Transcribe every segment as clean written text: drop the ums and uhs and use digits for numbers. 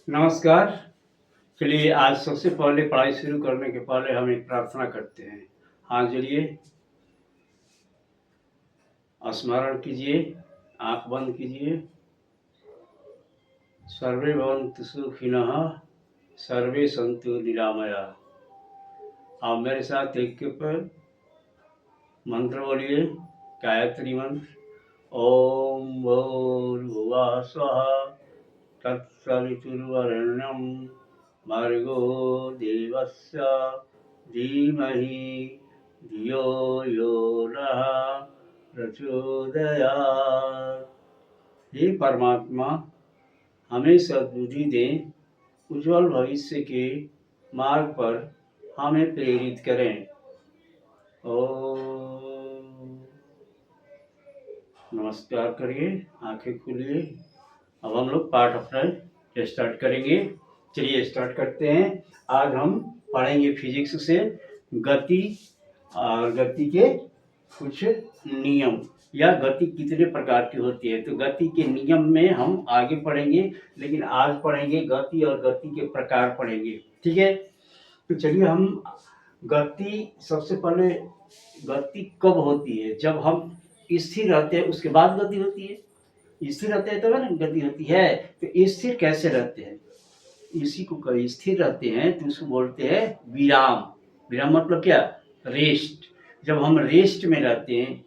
नमस्कार। चलिए आज सबसे पहले पढ़ाई शुरू करने के पहले हम एक प्रार्थना करते हैं। हाथ जोड़िए, स्मरण कीजिए, आँख बंद कीजिए। सर्वे भवन्तु सुखिनः, सर्वे सन्तु निरामया। आप मेरे साथ एक के पर मंत्र बोलिए, गायत्री मंत्र। ओम भूर्भुवः स्वः तत्सवितुर्वरेण्यं भर्गो देवस्य धीमहि धियो यो नः प्रचोदयात्। हे परमात्मा, हमें सद्बुद्धि दें, उज्ज्वल भविष्य के मार्ग पर हमें प्रेरित करें। ओम। नमस्कार करिए, आंखें खोलिए। अब हम लोग पाठ अपना स्टार्ट करेंगे। चलिए स्टार्ट करते हैं। आज हम पढ़ेंगे फिजिक्स से गति और गति के कुछ नियम या गति कितने प्रकार की होती है। तो गति के नियम में हम आगे पढ़ेंगे, लेकिन आज पढ़ेंगे गति और गति के प्रकार पढ़ेंगे। ठीक है, तो चलिए हम गति सबसे पहले गति कब होती है? जब हम स्थिर रहते हैं उसके बाद गति होती है। स्थिर रहते हैं तो ना गति होती है। तो स्थिर कैसे रहते हैं? इसी को स्थिर रहते हैं तो उसको बोलते हैं विराम। विराम मतलब क्या? रेस्ट। जब हम रेस्ट में रहते हैं,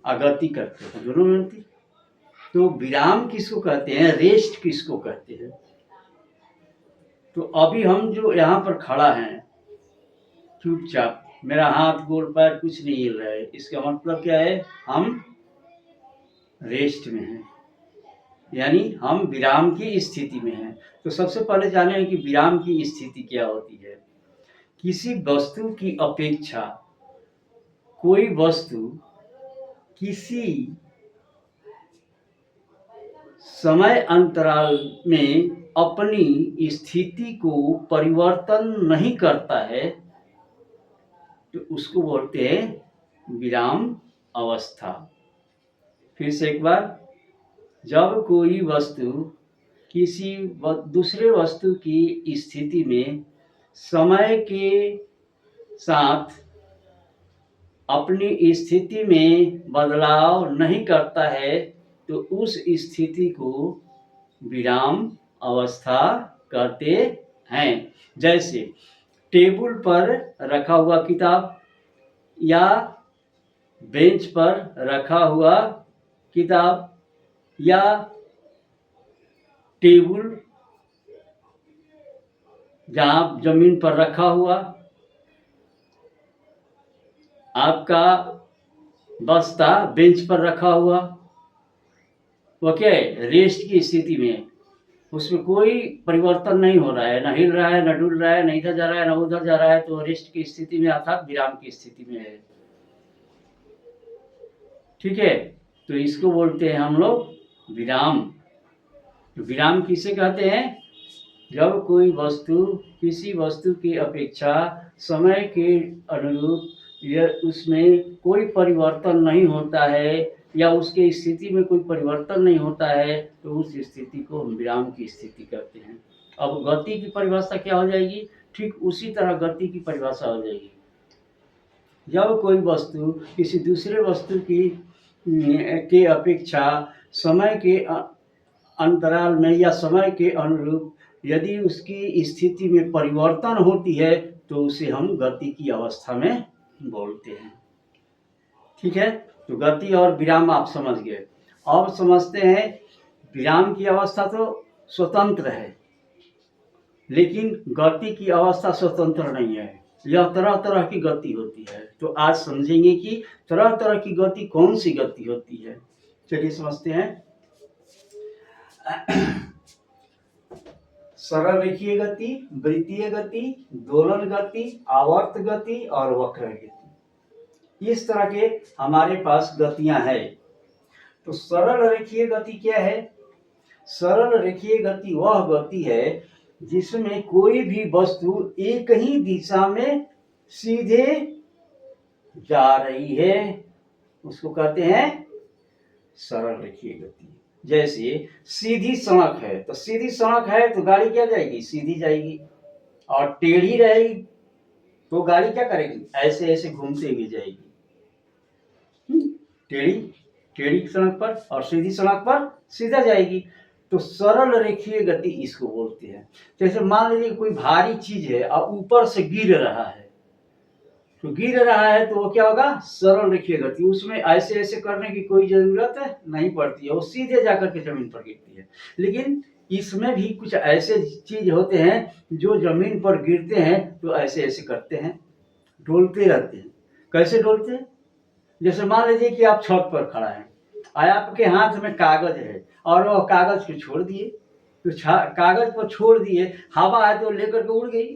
अगति करते हैं, दोनों में होती। तो विराम किसको कहते हैं, रेस्ट किसको कहते हैं? तो अभी हम जो यहाँ पर खड़ा हैं चुपचाप, मेरा हाथ गोड़ पैर कुछ नहीं हिल रहा है, इसका मतलब क्या है? हम रेस्ट में हैं, यानी हम विराम की स्थिति में हैं। तो सबसे पहले जाने कि विराम की स्थिति क्या होती है। किसी वस्तु की अपेक्षा कोई वस्तु किसी समय अंतराल में अपनी स्थिति को परिवर्तन नहीं करता है तो उसको बोलते हैं विराम अवस्था। फिर से एक बार, जब कोई वस्तु किसी दूसरे वस्तु की स्थिति में समय के साथ अपनी स्थिति में बदलाव नहीं करता है तो उस स्थिति को विराम अवस्था कहते हैं। जैसे टेबल पर रखा हुआ किताब या बेंच पर रखा हुआ किताब या टेबल जहाँ जमीन पर रखा हुआ, आपका बस्ता बेंच पर रखा हुआ, वो क्या है? रेस्ट की स्थिति में, उसमें कोई परिवर्तन नहीं हो रहा है, ना हिल रहा है, ना डुल रहा है, ना इधर जा रहा है, ना उधर जा रहा है, तो रेस्ट की स्थिति में अर्थात विराम की स्थिति में है। ठीक है, तो इसको बोलते हैं हम लोग विराम। तो विराम किसे कहते हैं? जब कोई वस्तु किसी वस्तु की अपेक्षा समय के अनुरूप या उसमें कोई परिवर्तन नहीं होता है या उसके स्थिति में कोई परिवर्तन नहीं होता है तो उस स्थिति को हम विराम की स्थिति कहते हैं। अब गति की परिभाषा क्या हो जाएगी? ठीक उसी तरह गति की परिभाषा हो जाएगी। जब कोई वस्तु किसी दूसरे वस्तु की के अपेक्षा समय के अंतराल में या समय के अनुरूप यदि उसकी स्थिति में परिवर्तन होती है तो उसे हम गति की अवस्था में बोलते हैं। ठीक है, तो गति और विराम आप समझ गए। अब समझते हैं विराम की अवस्था तो स्वतंत्र है, लेकिन गति की अवस्था स्वतंत्र नहीं है। यह तरह तरह की गति होती है। तो आज समझेंगे कि तरह तरह की गति कौन सी गति होती है। चलिए समझते हैं। सरल रेखीय गति, वृत्तीय गति, दोलन गति, आवर्त गति और वक्र गति, इस तरह के हमारे पास गतियां हैं। तो सरल रेखीय गति क्या है? सरल रेखीय गति वह गति है जिसमें कोई भी वस्तु एक ही दिशा में सीधे जा रही है, उसको कहते हैं सरल रेखीय गति। जैसे सीधी सड़क है, तो सीधी सड़क है तो गाड़ी क्या जाएगी, सीधी जाएगी। और टेढ़ी रहेगी तो गाड़ी क्या करेगी, ऐसे ऐसे घूमते हुए जाएगी। टेढ़ी टेढ़ी सड़क पर और सीधी सड़क पर सीधा जाएगी। तो सरल रेखीय गति इसको बोलते हैं। जैसे मान लीजिए कोई भारी चीज है और ऊपर से गिर रहा है, तो गिर रहा है तो वो क्या होगा, सरल रेखीय गति। उसमें ऐसे ऐसे करने की कोई जरूरत नहीं पड़ती है, वो सीधे जाकर के जमीन पर गिरती है। लेकिन इसमें भी कुछ ऐसे चीज होते हैं जो जमीन पर गिरते हैं तो ऐसे ऐसे करते हैं, डोलते रहते हैं। कैसे डोलते हैं, जैसे मान लीजिए कि आप छत पर खड़ा हैं और आपके हाथ में कागज है और वो कागज को छोड़ दिए, तो कागज को छोड़ दिए, हवा है तो लेकर के उड़ गई,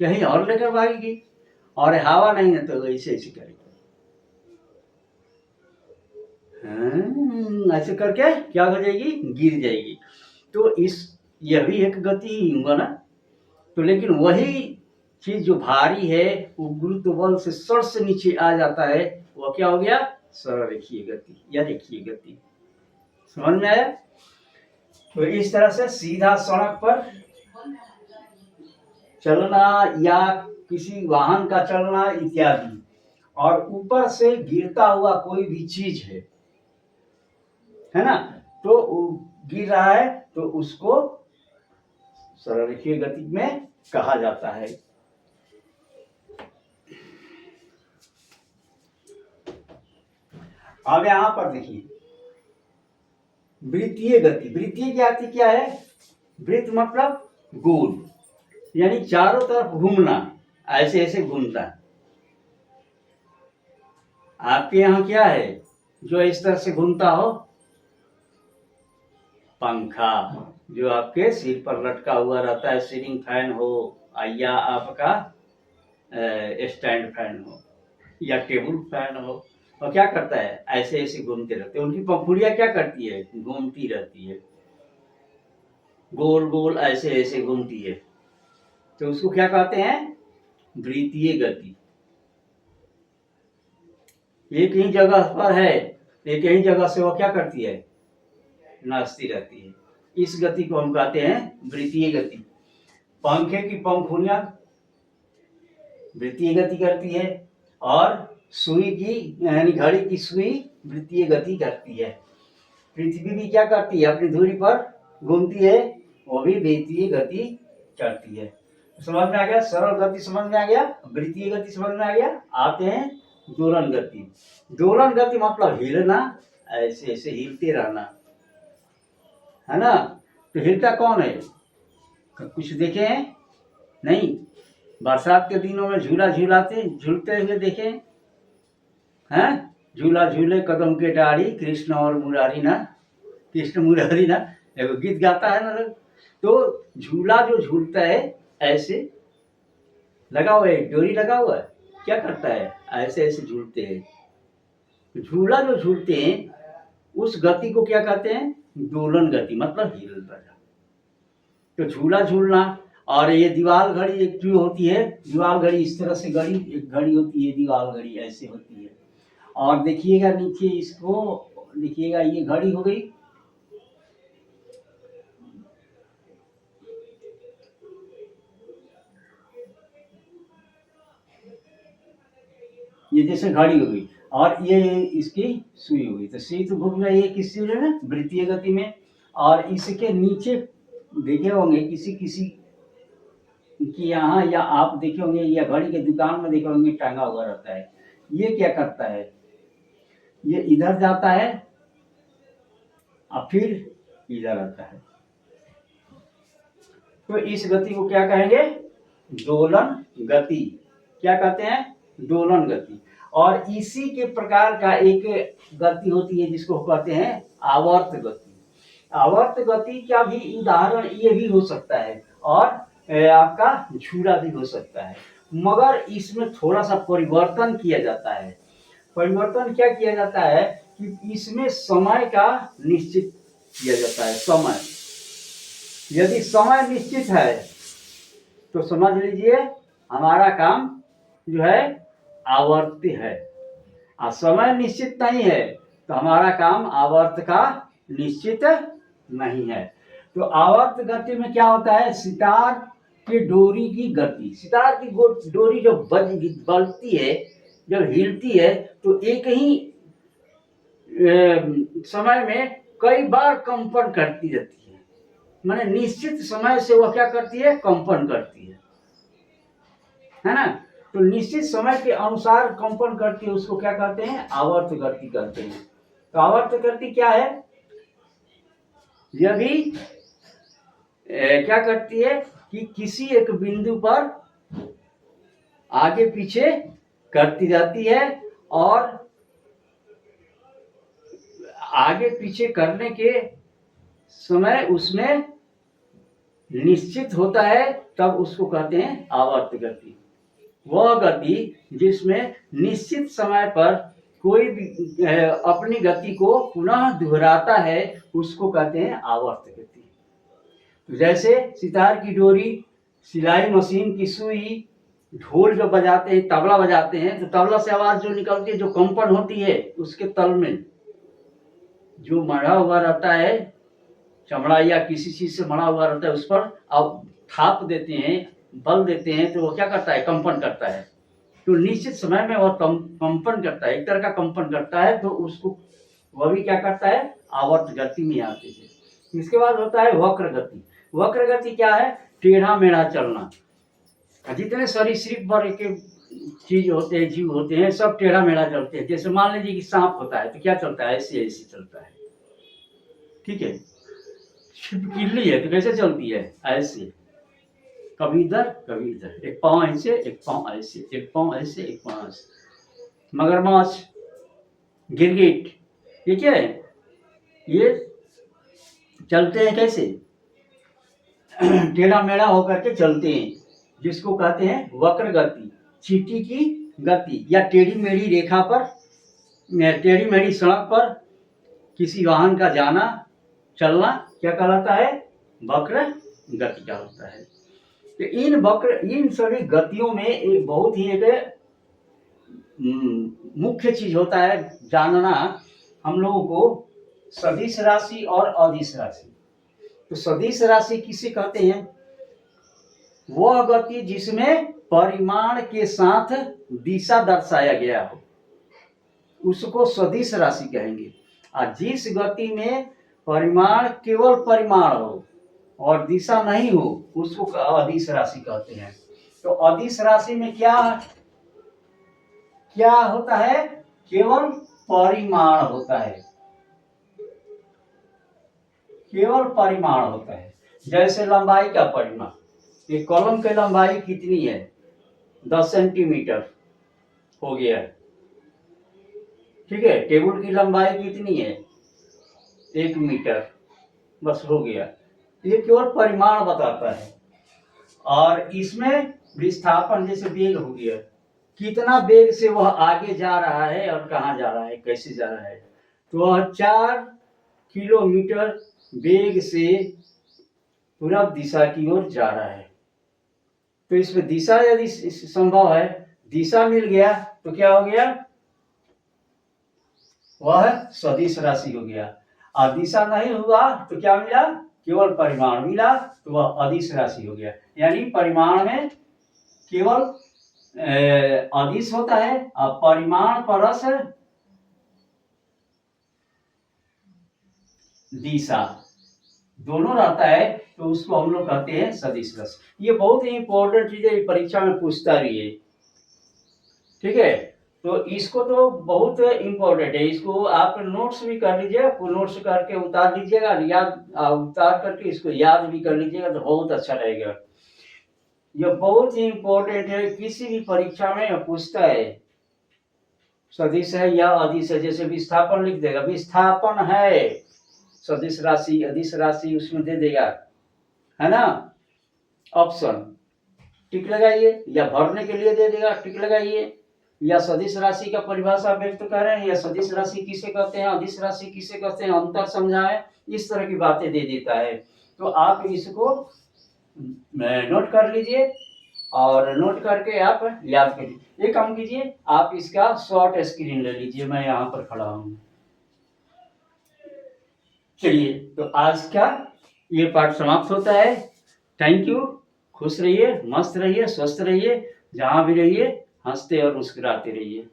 कहीं और लेकर भागेगी। और हवा नहीं है तो ऐसे ऐसे करेगी, ऐसे करके क्या हो जाएगी, गिर जाएगी। तो यह भी एक गति ही हुआ ना। तो लेकिन वही चीज जो भारी है वो गुरुत्व बल से सर से नीचे आ जाता है, वो क्या हो गया, सरल रेखीय गति या रेखीय गति। समझ में आया। तो इस तरह से सीधा सड़क पर चलना या किसी वाहन का चलना इत्यादि, और ऊपर से गिरता हुआ कोई भी चीज है ना, तो गिर रहा है तो उसको सरल रेखीय गति में कहा जाता है। अब यहां पर देखिए वृत्तीय गति। वृत्तीय की अर्थ क्या है, वृत्त मतलब गोल, यानी चारों तरफ घूमना, ऐसे ऐसे घूमता है। आपके यहाँ क्या है जो इस तरह से घूमता हो, पंखा, जो आपके सिर पर लटका हुआ रहता है, सीलिंग फैन हो या आपका स्टैंड फैन हो या टेबल फैन हो, और क्या करता है, ऐसे ऐसे घूमते रहते हैं। उनकी पंखुड़ियां क्या करती है, घूमती रहती है, गोल गोल ऐसे ऐसे घूमती है। तो उसको क्या कहते हैं, वृत्तीय गति। एक ही जगह पर है, एक ही जगह से वो क्या करती है, नाचती रहती है। इस गति को हम कहते हैं वृत्तीय गति। पंखे की पंखुड़ियां वृत्तीय गति करती है और सुई की यानी घड़ी की सुई वृत्तीय गति करती है। पृथ्वी भी क्या करती है, अपनी धुरी पर घूमती है, वो भी वृत्तीय गति करती है। समझ में आ गया, सरल गति समझ में आ गया, वृत्तीय गति समझ में आ गया। आते हैं दोलन गति। दोलन गति मतलब हिलना, ऐसे ऐसे हिलते रहना, है ना। तो हिलता कौन है, कुछ देखे हैं, नहीं। बरसात के दिनों में झूला झूलते हुए देखे हैं, झूला झूले कदम के डारी, कृष्ण और मुरारी ना, कृष्ण मुरारी ना, एगो गीत गाता है ना लोग। तो झूला जो झूलता है ऐसे लगा हुआ है, डोरी लगा हुआ है, क्या करता है, ऐसे ऐसे झूलते हैं। झूला जो झूलते हैं उस गति को क्या कहते हैं, दोलन गति, मतलब हिलता है। तो झूला झूलना, और ये दीवार घड़ी एक जो होती है, दीवार घड़ी इस तरह से घड़ी, एक घड़ी होती है दीवार घड़ी ऐसे होती है। और देखिएगा नीचे इसको देखिएगा, ये घड़ी हो गई, ये जैसे घड़ी हो गई, और ये इसकी सुई हो गई। तो सुई तो घूम रही है किस चीज में, वृत्तीय गति में। और इसके नीचे देखे होंगे किसी किसी कि यहाँ, या आप देखे होंगे या घड़ी के दुकान में देखे होंगे टांगा हुआ रहता है। ये क्या करता है, ये इधर जाता है और फिर इधर आता है। तो इस गति को क्या कहेंगे, दोलन गति। क्या कहते हैं, दोलन गति। और इसी के प्रकार का एक गति होती है जिसको कहते हैं आवर्त गति। आवर्त गति का भी उदाहरण ये भी हो सकता है, और आपका झूला भी हो सकता है, मगर इसमें थोड़ा सा परिवर्तन किया जाता है। परिवर्तन क्या किया जाता है कि इसमें समय का निश्चित किया जाता है। समय, यदि समय निश्चित है तो समझ लीजिए हमारा काम जो है आवर्त है, और समय निश्चित नहीं है तो हमारा काम आवर्त का निश्चित नहीं है। तो आवर्त गति में क्या होता है, सितार की डोरी की गति, सितार की डोरी जब बलती है, जब हिलती है, तो एक ही समय में कई बार कंपन करती रहती है, माने निश्चित समय से वह क्या करती है, कंपन करती है ना। तो निश्चित समय के अनुसार कंपन करती है, उसको क्या कहते हैं, आवर्त गति कहते हैं। तो आवर्त गति क्या है, यह भी क्या करती है कि किसी एक बिंदु पर आगे पीछे करती जाती है, और आगे पीछे करने के समय उसमें निश्चित होता है, तब उसको कहते हैं आवर्त गति। वह गति जिसमें निश्चित समय पर कोई भी अपनी गति को पुनः दोहराता है, उसको कहते हैं आवर्त गति। जैसे सितार की डोरी, सिलाई मशीन की सुई, ढोल जो बजाते हैं, तबला बजाते हैं, तो तबला से आवाज जो निकलती है, जो कंपन होती है, उसके तल में जो मढ़ा हुआ रहता है, चमड़ा या किसी चीज से मढ़ा हुआ रहता है, उस पर आप थाप देते हैं, बल देते हैं, तो वो क्या करता है, कंपन करता है। तो निश्चित समय में वह कंपन करता है, एक तरह का कंपन करता है, तो उसको वह भी क्या करता है, आवर्त गति में आते हैं। इसके बाद होता है वक्र गति। वक्र गति क्या है, टेढ़ा मेढ़ा चलना। जितने सरीसृप वर्ग के चीज होते हैं, जीव होते हैं, सब टेढ़ा मेढ़ा चलते हैं। जैसे मान लीजिए कि सांप होता है, तो क्या चलता है, ऐसे ऐसे चलता है, ठीक है। छिपकली है तो कैसे चलती है, ऐसे, कभी इधर कभी इधर, एक पाँव ऐसे, एक पाँव ऐसे, एक पाँव ऐसे, एक पाँव ऐसे। मगरमच्छ, गिरगिट, ये क्या है, ये चलते हैं कैसे, टेढ़ा मेढ़ा होकर के चलते हैं, जिसको कहते हैं वक्र गति। चींटी की गति या टेढ़ी मेढ़ी रेखा पर, टेढ़ी मेढ़ी सड़क पर किसी वाहन का जाना चलना क्या कहलाता है, वक्र गति का होता है। तो इन सभी गतियों में एक बहुत ही एक मुख्य चीज होता है जानना हम लोगों को, सदिश राशि और अदिश राशि। तो सदिश राशि किसे कहते हैं, वह गति जिसमें परिमाण के साथ दिशा दर्शाया गया हो, उसको सदिश राशि कहेंगे। और जिस गति में परिमाण केवल परिमाण हो और दिशा नहीं हो, उसको अदिश राशि कहते हैं। तो अदिश राशि में क्या क्या होता है, केवल परिमाण होता है, केवल परिमाण होता है। जैसे लंबाई का परिमाण, एक कॉलम की लंबाई कितनी है, 10 सेंटीमीटर हो गया, ठीक है। टेबल की लंबाई कितनी है, 1 मीटर, बस हो गया। ये केवल परिमाण बताता है। और इसमें विस्थापन, जैसे वेग हो गया, कितना वेग से वह आगे जा रहा है और कहाँ जा रहा है, कैसे जा रहा है, तो वह 4 किलोमीटर वेग से पूरब दिशा की ओर जा रहा है। तो इसमें दिशा यदि संभव है, दिशा मिल गया तो क्या हो गया, वह सदिश राशि हो गया। और दिशा नहीं हुआ तो क्या मिला, केवल परिमाण मिला, तो वह अदिश राशि हो गया। यानी परिमाण में केवल अदिश होता है, और परिमाण परस दिशा दोनों रहता है, तो उसको हम लोग कहते हैं सदिश राशि। ये बहुत ही इंपॉर्टेंट चीज है, परीक्षा में पूछता भी है, ठीक है। तो इसको तो बहुत इंपॉर्टेंट है, इसको आप नोट्स भी कर लीजिएगा, नोट्स करके उतार लीजिएगा, याद उतार करके इसको याद भी कर लीजिएगा, तो बहुत अच्छा रहेगा। यह बहुत ही इंपॉर्टेंट है, किसी भी परीक्षा में पूछता है, सदिश है या अदिश है। जैसे विस्थापन लिख देगा, विस्थापन है, सदिश राशि अदिश राशि उसमें दे देगा, है ना, ऑप्शन टिक लगाइए, या भरने के लिए दे देगा, टिक लगाइए। या सदिश राशि का परिभाषा व्यक्त कर रहे हैं, या सदिश राशि किसे कहते हैं, अदिश राशि किसे कहते हैं, अंतर समझाएं, इस तरह की बातें दे देता है। तो आप इसको नोट कर लीजिए, और नोट करके आप याद करिए। एक काम कीजिए, आप इसका शॉर्ट स्क्रीन ले लीजिए, मैं यहाँ पर खड़ा हूँ, चलिए, तो आज का ये पाठ समाप्त होता है। Thank you. खुश रहिए, मस्त रहिए, स्वस्थ रहिए, जहाँ भी रहिए हंसते और मुस्कुराते रहिए।